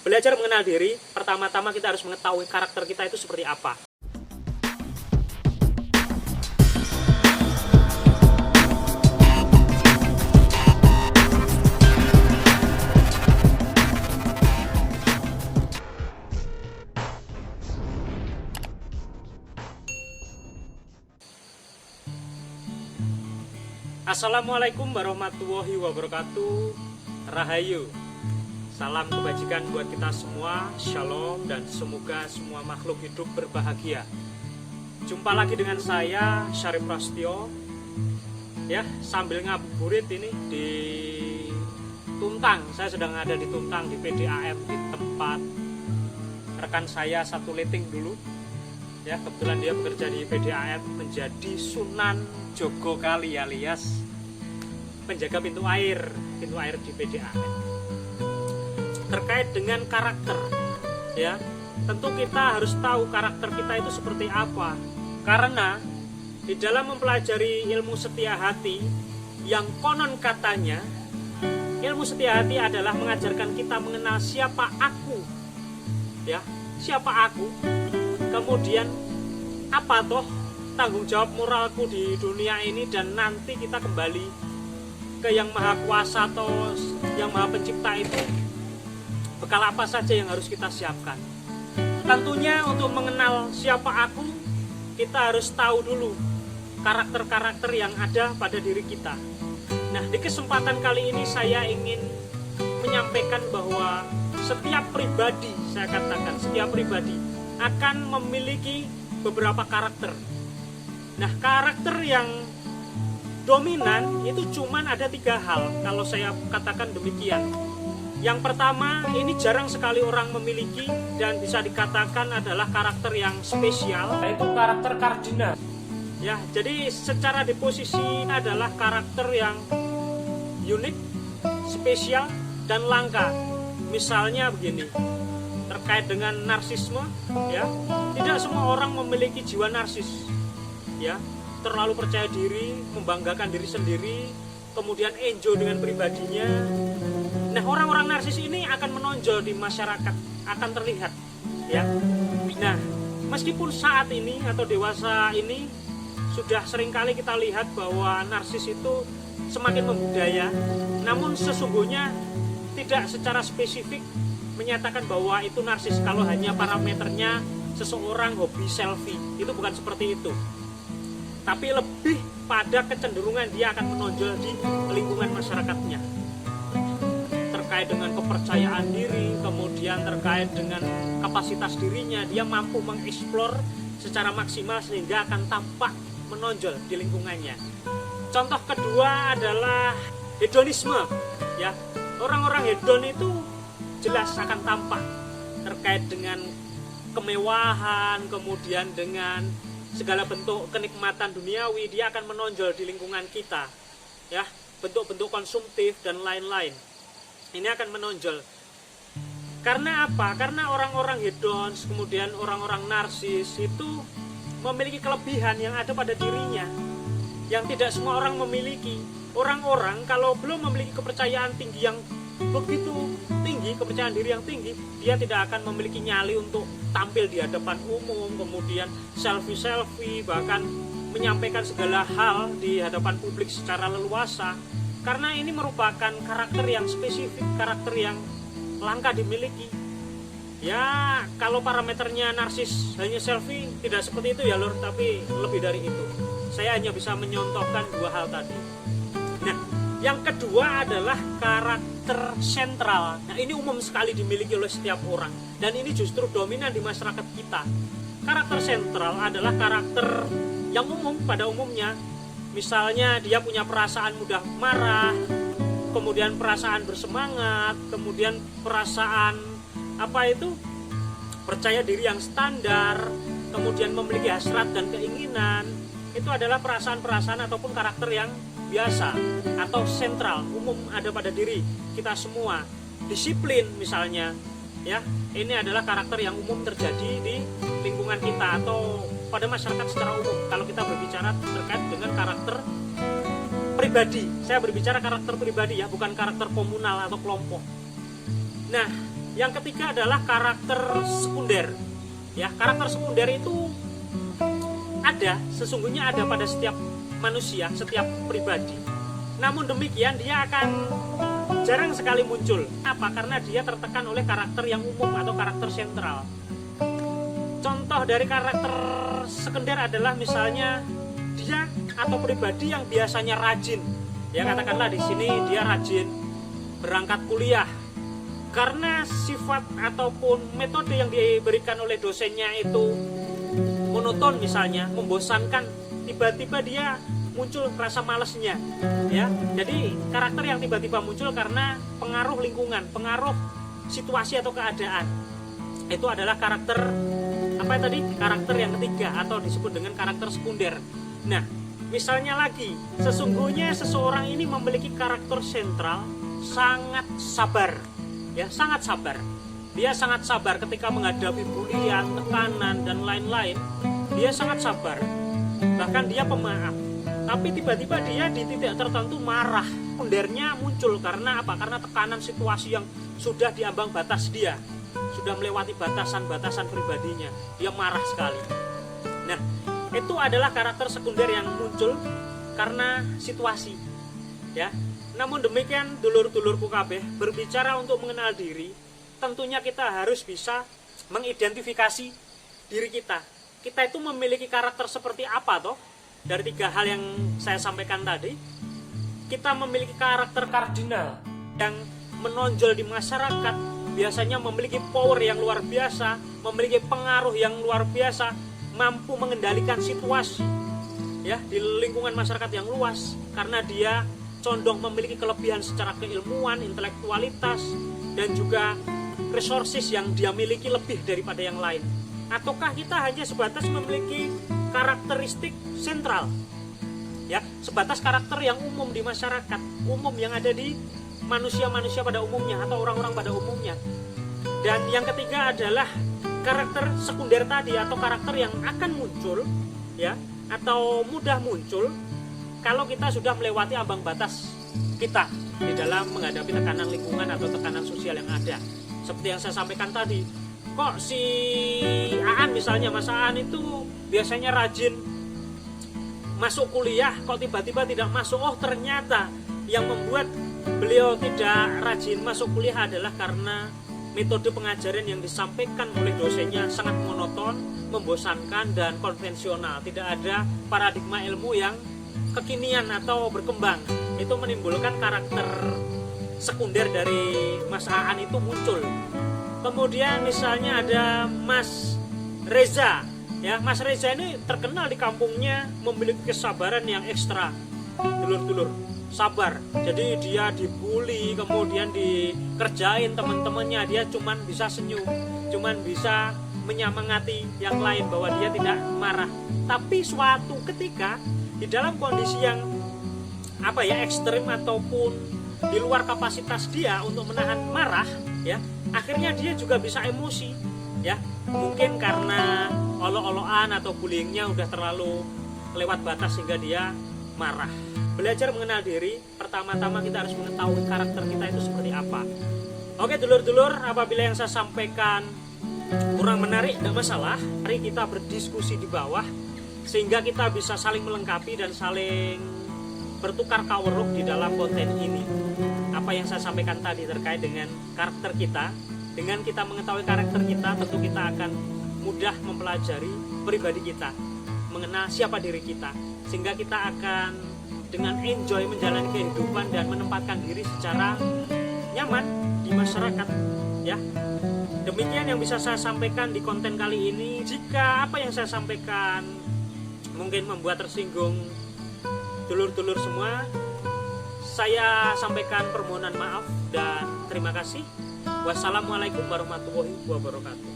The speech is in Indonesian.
Belajar mengenal diri, pertama-tama kita harus mengetahui karakter kita itu seperti apa. Assalamualaikum warahmatullahi wabarakatuh. Rahayu. Salam kebajikan buat kita semua. Shalom dan semoga semua makhluk hidup berbahagia. Jumpa lagi dengan saya Syarif Prasetyo. Ya, sambil ngabuburit ini di Tuntang. Saya sedang ada di Tuntang di PDAM, di tempat rekan saya satu letting dulu. Ya, kebetulan dia bekerja di PDAM menjadi Sunan Jogokali alias penjaga pintu air di PDAM. Terkait dengan karakter, ya, tentu kita harus tahu karakter kita itu seperti apa. Karena di dalam mempelajari ilmu setia hati, yang konon katanya ilmu setia hati adalah mengajarkan kita mengenal siapa aku, ya, siapa aku. Kemudian apa toh tanggung jawab moralku di dunia ini, dan nanti kita kembali ke yang maha kuasa atau yang maha pencipta itu, bekal apa saja yang harus kita siapkan. Tentunya untuk mengenal siapa aku, kita harus tahu dulu karakter-karakter yang ada pada diri kita. Nah, di kesempatan kali ini saya ingin menyampaikan bahwa setiap pribadi, saya katakan setiap pribadi akan memiliki beberapa karakter. Nah, karakter yang dominan itu cuman ada 3 hal kalau saya katakan demikian. Yang pertama, ini jarang sekali orang memiliki dan bisa dikatakan adalah karakter yang spesial, yaitu karakter kardinal. Ya, jadi secara disposisi adalah karakter yang unik, spesial, dan langka. Misalnya begini, terkait dengan narsisme, ya, tidak semua orang memiliki jiwa narsis, ya, terlalu percaya diri, membanggakan diri sendiri, kemudian enjoy dengan pribadinya. Nah, orang-orang narsis ini akan menonjol di masyarakat, akan terlihat, ya. Nah, meskipun saat ini atau dewasa ini sudah seringkali kita lihat bahwa narsis itu semakin membudaya, namun sesungguhnya tidak secara spesifik menyatakan bahwa itu narsis kalau hanya parameternya seseorang hobi selfie. Itu bukan seperti itu. Tapi lebih pada kecenderungan dia akan menonjol di lingkungan masyarakatnya. Terkait dengan kepercayaan diri, kemudian terkait dengan kapasitas dirinya, dia mampu mengeksplor secara maksimal sehingga akan tampak menonjol di lingkungannya. Contoh kedua adalah hedonisme, ya. Orang-orang hedon itu jelas akan tampak terkait dengan kemewahan, kemudian dengan segala bentuk kenikmatan duniawi, dia akan menonjol di lingkungan kita, ya. Bentuk-bentuk konsumtif dan lain-lain ini akan menonjol. Karena apa? Karena orang-orang hedon, kemudian orang-orang narsis itu memiliki kelebihan yang ada pada dirinya yang tidak semua orang memiliki. Orang-orang kalau belum memiliki kepercayaan tinggi yang begitu tinggi, kepercayaan diri yang tinggi, dia tidak akan memiliki nyali untuk tampil di hadapan umum, kemudian selfie-selfie, bahkan menyampaikan segala hal di hadapan publik secara leluasa. Karena ini merupakan karakter yang spesifik, karakter yang langka dimiliki. Ya, kalau parameternya narsis hanya selfie, tidak seperti itu ya lur, tapi lebih dari itu. Saya hanya bisa menyontohkan 2 hal tadi. Nah, yang kedua adalah karakter sentral. Nah, ini umum sekali dimiliki oleh setiap orang, dan ini justru dominan di masyarakat kita. Karakter sentral adalah karakter yang umum pada umumnya. Misalnya dia punya perasaan mudah marah, kemudian perasaan bersemangat, kemudian perasaan percaya diri yang standar, kemudian memiliki hasrat dan keinginan. Itu adalah perasaan-perasaan ataupun karakter yang biasa atau sentral, umum ada pada diri kita semua. Disiplin misalnya, ya, ini adalah karakter yang umum terjadi di lingkungan kita atau pada masyarakat secara umum. Kalau kita berbicara terkait dengan karakter pribadi, saya berbicara karakter pribadi ya, bukan karakter komunal atau kelompok. Nah, Yang ketiga adalah karakter sekunder. Ya, karakter sekunder itu sesungguhnya ada pada setiap manusia, setiap pribadi. Namun demikian dia akan jarang sekali muncul. Apa? Karena dia tertekan oleh karakter yang umum atau karakter sentral. Contoh dari karakter sekunder adalah misalnya dia atau pribadi yang biasanya rajin. Ya, katakanlah di sini dia rajin berangkat kuliah. Karena sifat ataupun metode yang diberikan oleh dosennya itu monoton misalnya, membosankan, tiba-tiba dia muncul rasa malesnya, ya. Jadi karakter yang tiba-tiba muncul karena pengaruh lingkungan, pengaruh situasi atau keadaan. Itu adalah karakter karakter yang ketiga atau disebut dengan karakter sekunder. Nah, misalnya lagi, sesungguhnya seseorang ini memiliki karakter sentral, sangat sabar, ya, sangat sabar. Dia sangat sabar ketika menghadapi bulian, tekanan, dan lain-lain. Dia sangat sabar. Bahkan dia pemaaf. Tapi tiba-tiba dia di titik tertentu marah. Sekundernya muncul karena apa? Karena tekanan situasi yang sudah diambang batas dia. Sudah melewati batasan-batasan pribadinya. Dia marah sekali. Nah, itu adalah karakter sekunder yang muncul karena situasi. Ya. Namun demikian, dulur-dulurku kabeh, berbicara untuk mengenal diri, tentunya kita harus bisa mengidentifikasi diri kita. Kita itu memiliki karakter seperti apa toh? Dari 3 hal yang saya sampaikan tadi, kita memiliki karakter kardinal yang menonjol di masyarakat, biasanya memiliki power yang luar biasa, memiliki pengaruh yang luar biasa, mampu mengendalikan situasi ya di lingkungan masyarakat yang luas karena dia condong memiliki kelebihan secara keilmuan, intelektualitas, dan juga resources yang dia miliki lebih daripada yang lain. Ataukah kita hanya sebatas memiliki karakteristik sentral, ya, sebatas karakter yang umum di masyarakat, umum yang ada di manusia-manusia pada umumnya atau orang-orang pada umumnya. Dan yang ketiga adalah karakter sekunder tadi atau karakter yang akan muncul, ya, atau mudah muncul kalau kita sudah melewati ambang batas kita di dalam menghadapi tekanan lingkungan atau tekanan sosial yang ada. Seperti yang saya sampaikan tadi, kok si Aan misalnya, Mas Aan itu biasanya rajin masuk kuliah, kok tiba-tiba tidak masuk. Oh, ternyata yang membuat beliau tidak rajin masuk kuliah adalah karena metode pengajaran yang disampaikan oleh dosennya sangat monoton, membosankan, dan konvensional. Tidak ada paradigma ilmu yang kekinian atau berkembang. Itu menimbulkan karakter sekunder dari Mas Aan itu muncul. Kemudian misalnya ada Mas Reza, ya, Mas Reza ini terkenal di kampungnya memiliki kesabaran yang ekstra, dulur-dulur, sabar. Jadi dia dibully, kemudian dikerjain teman-temannya, dia cuman bisa senyum, cuman bisa menyemangati yang lain bahwa dia tidak marah. Tapi suatu ketika di dalam kondisi yang ekstrim ataupun di luar kapasitas dia untuk menahan marah, ya, akhirnya dia juga bisa emosi, ya, mungkin karena olok-olokan atau bullyingnya udah terlalu lewat batas sehingga dia marah. Belajar mengenal diri, pertama-tama kita harus mengetahui karakter kita itu seperti apa. Oke dulur-dulur, apabila yang saya sampaikan kurang menarik, tidak masalah. Mari kita berdiskusi di bawah sehingga kita bisa saling melengkapi dan saling bertukar kaweruk di dalam konten ini. Apa yang saya sampaikan tadi terkait dengan karakter kita, dengan kita mengetahui karakter kita, tentu kita akan mudah mempelajari pribadi kita, mengenal siapa diri kita, sehingga kita akan dengan enjoy menjalani kehidupan dan menempatkan diri secara nyaman di masyarakat, ya. Demikian yang bisa saya sampaikan di konten kali ini. Jika apa yang saya sampaikan mungkin membuat tersinggung dulur-dulur semua, saya sampaikan permohonan maaf dan terima kasih. Wassalamualaikum warahmatullahi wabarakatuh.